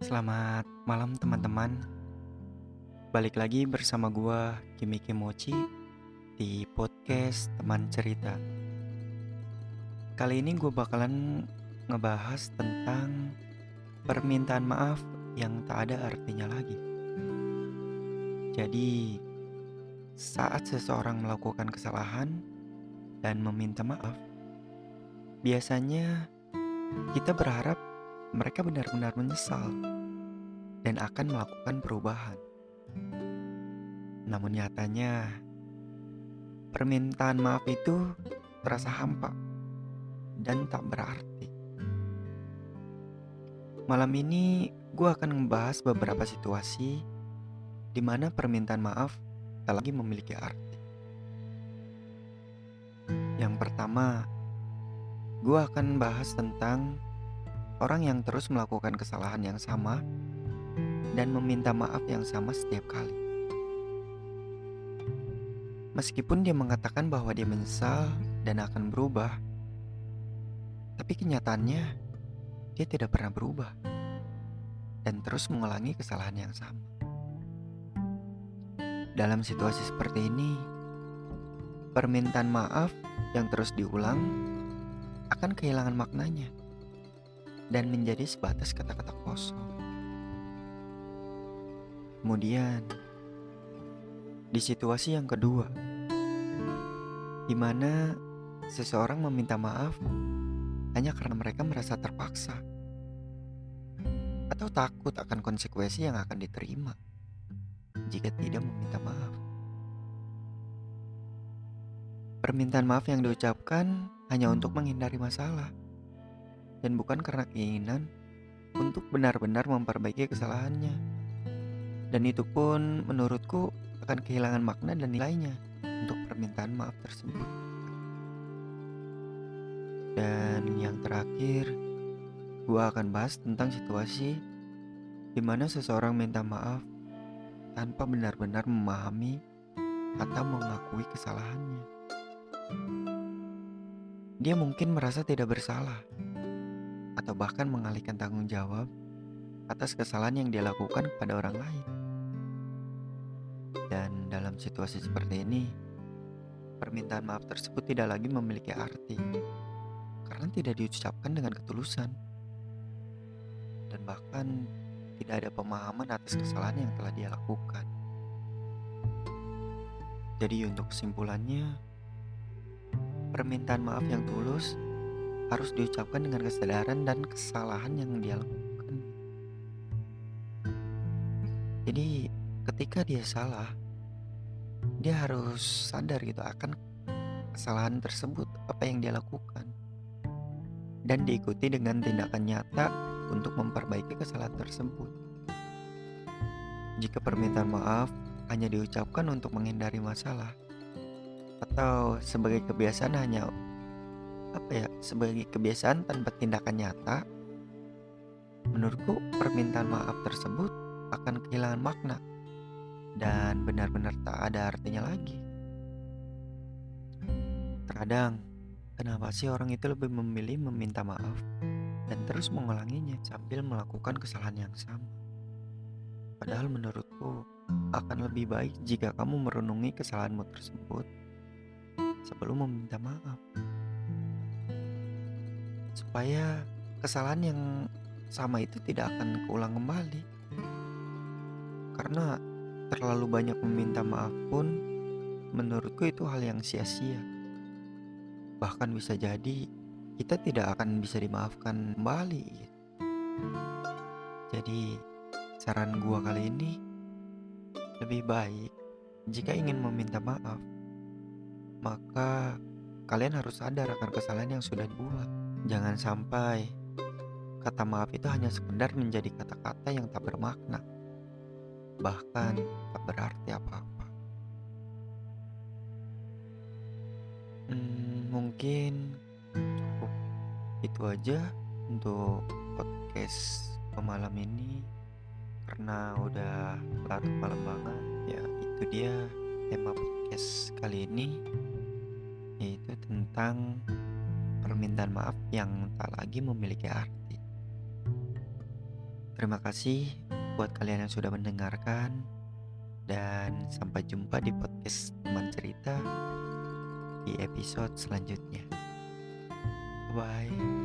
Selamat malam teman-teman. Balik lagi bersama gua Kimi Kimochi di podcast Teman Cerita. Kali ini gua bakalan ngebahas tentang permintaan maaf yang tak ada artinya lagi. Jadi, saat seseorang melakukan kesalahan dan meminta maaf, biasanya kita berharap mereka benar-benar menyesal dan akan melakukan perubahan. Namun nyatanya, permintaan maaf itu terasa hampa dan tak berarti. Malam ini gue akan membahas beberapa situasi di mana permintaan maaf tak lagi memiliki arti. Yang pertama, gue akan bahas tentang orang yang terus melakukan kesalahan yang sama dan meminta maaf yang sama setiap kali. Meskipun dia mengatakan bahwa dia menyesal dan akan berubah, tapi kenyataannya dia tidak pernah berubah dan terus mengulangi kesalahan yang sama. Dalam situasi seperti ini, permintaan maaf yang terus diulang akan kehilangan maknanya dan menjadi sebatas kata-kata kosong. Kemudian, di situasi yang kedua, di mana seseorang meminta maaf hanya karena mereka merasa terpaksa atau takut akan konsekuensi yang akan diterima jika tidak meminta maaf. Permintaan maaf yang diucapkan hanya untuk menghindari masalah dan bukan karena keinginan untuk benar-benar memperbaiki kesalahannya. Dan itu pun menurutku akan kehilangan makna dan nilainya untuk permintaan maaf tersebut. Dan yang terakhir, gua akan bahas tentang situasi di mana seseorang minta maaf tanpa benar-benar memahami atau mengakui kesalahannya. Dia mungkin merasa tidak bersalah atau bahkan mengalihkan tanggung jawab atas kesalahan yang dia lakukan kepada orang lain. Dan dalam situasi seperti ini, permintaan maaf tersebut tidak lagi memiliki arti karena tidak diucapkan dengan ketulusan dan bahkan tidak ada pemahaman atas kesalahan yang telah dia lakukan. Jadi untuk kesimpulannya, permintaan maaf yang tulus harus diucapkan dengan kesadaran dan kesalahan yang dia lakukan. Jadi ketika dia salah, dia harus sadar gitu akan kesalahan tersebut, apa yang dia lakukan, dan diikuti dengan tindakan nyata untuk memperbaiki kesalahan tersebut. Jika permintaan maaf hanya diucapkan untuk menghindari masalah atau sebagai kebiasaan sebagai kebiasaan tanpa tindakan nyata, menurutku permintaan maaf tersebut akan kehilangan makna dan benar-benar tak ada artinya lagi. Terkadang, kenapa sih orang itu lebih memilih meminta maaf dan terus mengulanginya sambil melakukan kesalahan yang sama? Padahal menurutku akan lebih baik jika kamu merenungi kesalahanmu tersebut sebelum meminta maaf, supaya kesalahan yang sama itu tidak akan keulang kembali. Karena terlalu banyak meminta maaf pun menurutku itu hal yang sia-sia. Bahkan bisa jadi kita tidak akan bisa dimaafkan kembali gitu. Jadi saran gua kali ini, lebih baik jika ingin meminta maaf, maka kalian harus sadar akan kesalahan yang sudah dibuat. Jangan sampai kata maaf itu hanya sekedar menjadi kata-kata yang tak bermakna, bahkan tak berarti apa-apa. Mungkin cukup itu aja untuk podcast malam ini, karena udah larut malam banget. Ya itu dia tema podcast kali ini, yaitu tentang permintaan maaf yang tak lagi memiliki arti. Terima kasih buat kalian yang sudah mendengarkan, dan sampai jumpa di podcast teman cerita di episode selanjutnya. Bye.